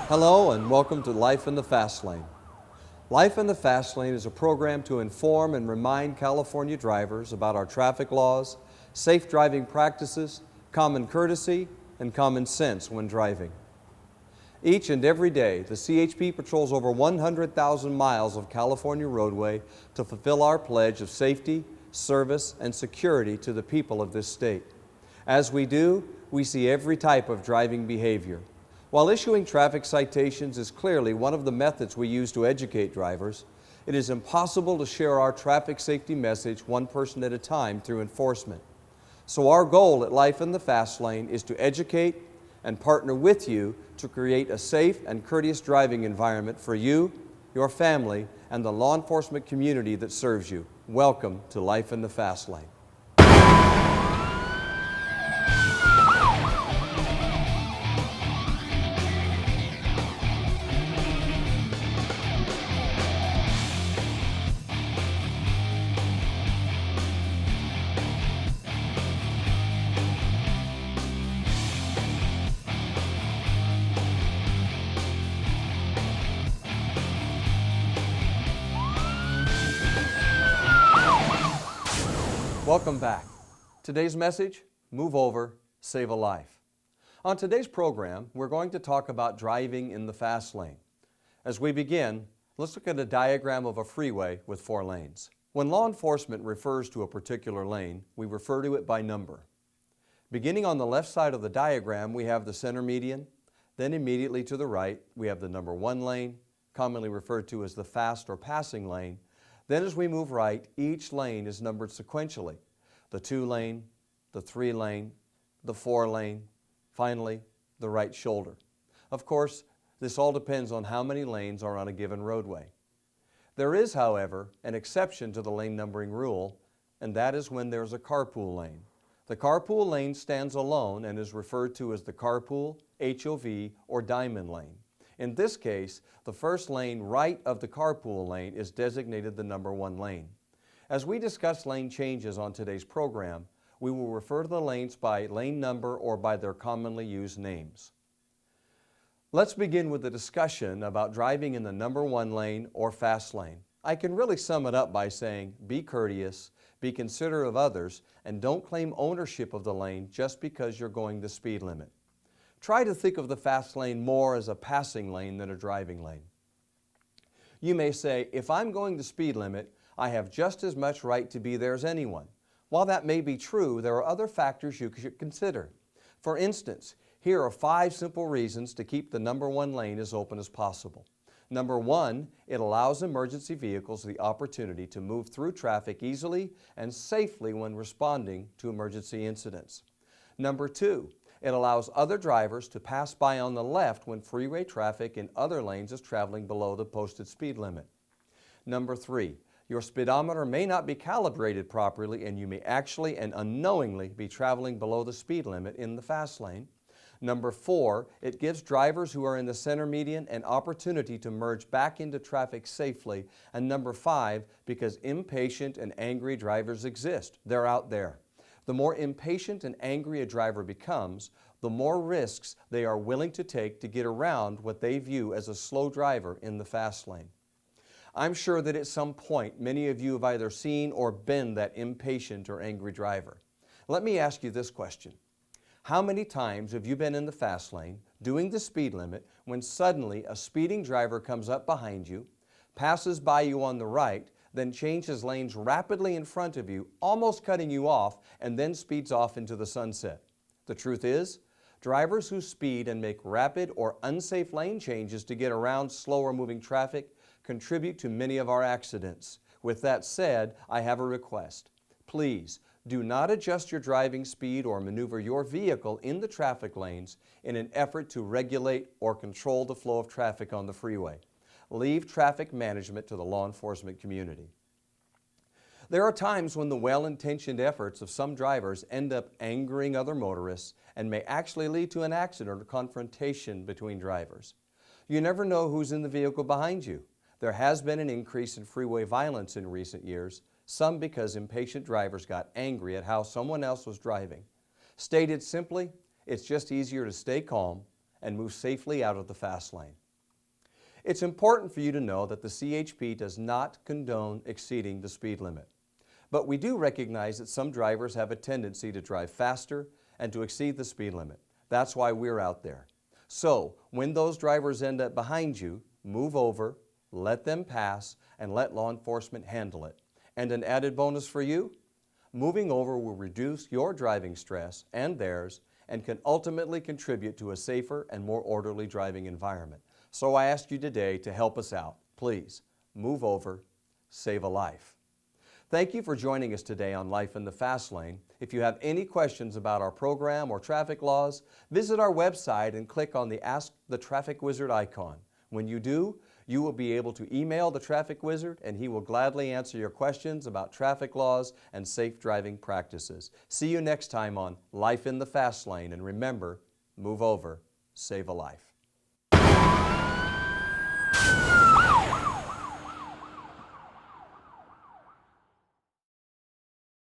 Hello and welcome to Life in the Fast Lane. Life in the Fast Lane is a program to inform and remind California drivers about our traffic laws, safe driving practices, common courtesy, and common sense when driving. Each and every day, the CHP patrols over 100,000 miles of California roadway to fulfill our pledge of safety, service, and security to the people of this state. As we do, we see every type of driving behavior. While issuing traffic citations is clearly one of the methods we use to educate drivers, it is impossible to share our traffic safety message one person at a time through enforcement. So our goal at Life in the Fast Lane is to educate and partner with you to create a safe and courteous driving environment for you, your family, and the law enforcement community that serves you. Welcome to Life in the Fast Lane. Welcome back. Today's message, move over, save a life. On today's program, we're going to talk about driving in the fast lane. As we begin, let's look at a diagram of a freeway with 4 lanes. When law enforcement refers to a particular lane, we refer to it by number. Beginning on the left side of the diagram, we have the center median. Then immediately to the right, we have the number 1 lane, commonly referred to as the fast or passing lane. Then as we move right, each lane is numbered sequentially. The 2 lane, the 3 lane, the 4 lane, finally, the right shoulder. Of course, this all depends on how many lanes are on a given roadway. There is, however, an exception to the lane numbering rule, and that is when there's a carpool lane. The carpool lane stands alone and is referred to as the carpool, HOV, or diamond lane. In this case, the first lane right of the carpool lane is designated the number 1 lane. As we discuss lane changes on today's program, we will refer to the lanes by lane number or by their commonly used names. Let's begin with a discussion about driving in the number 1 lane or fast lane. I can really sum it up by saying, be courteous, be considerate of others, and don't claim ownership of the lane just because you're going the speed limit. Try to think of the fast lane more as a passing lane than a driving lane. You may say, if I'm going the speed limit, I have just as much right to be there as anyone. While that may be true, there are other factors you should consider. For instance, here are 5 simple reasons to keep the number 1 lane as open as possible. Number 1, it allows emergency vehicles the opportunity to move through traffic easily and safely when responding to emergency incidents. Number 2, it allows other drivers to pass by on the left when freeway traffic in other lanes is traveling below the posted speed limit. Number 3, your speedometer may not be calibrated properly and you may actually and unknowingly be traveling below the speed limit in the fast lane. Number 4, it gives drivers who are in the center median an opportunity to merge back into traffic safely. And number 5, because impatient and angry drivers exist. They're out there. The more impatient and angry a driver becomes, the more risks they are willing to take to get around what they view as a slow driver in the fast lane. I'm sure that at some point many of you have either seen or been that impatient or angry driver. Let me ask you this question. How many times have you been in the fast lane doing the speed limit when suddenly a speeding driver comes up behind you, passes by you on the right, then changes lanes rapidly in front of you, almost cutting you off, and then speeds off into the sunset? The truth is, drivers who speed and make rapid or unsafe lane changes to get around slower moving traffic contribute to many of our accidents. With that said, I have a request. Please, do not adjust your driving speed or maneuver your vehicle in the traffic lanes in an effort to regulate or control the flow of traffic on the freeway. Leave traffic management to the law enforcement community. There are times when the well-intentioned efforts of some drivers end up angering other motorists and may actually lead to an accident or confrontation between drivers. You never know who's in the vehicle behind you. There has been an increase in freeway violence in recent years, some because impatient drivers got angry at how someone else was driving. Stated simply, it's just easier to stay calm and move safely out of the fast lane. It's important for you to know that the CHP does not condone exceeding the speed limit. But we do recognize that some drivers have a tendency to drive faster and to exceed the speed limit. That's why we're out there. So, when those drivers end up behind you, move over, let them pass, and let law enforcement handle it. And an added bonus for you, moving over will reduce your driving stress and theirs and can ultimately contribute to a safer and more orderly driving environment. So I ask you today to help us out. Please, move over, save a life. Thank you for joining us today on Life in the Fast Lane. If you have any questions about our program or traffic laws, visit our website and click on the Ask the Traffic Wizard icon. When you do, you will be able to email the Traffic Wizard and he will gladly answer your questions about traffic laws and safe driving practices. See you next time on Life in the Fast Lane, and remember, move over, save a life.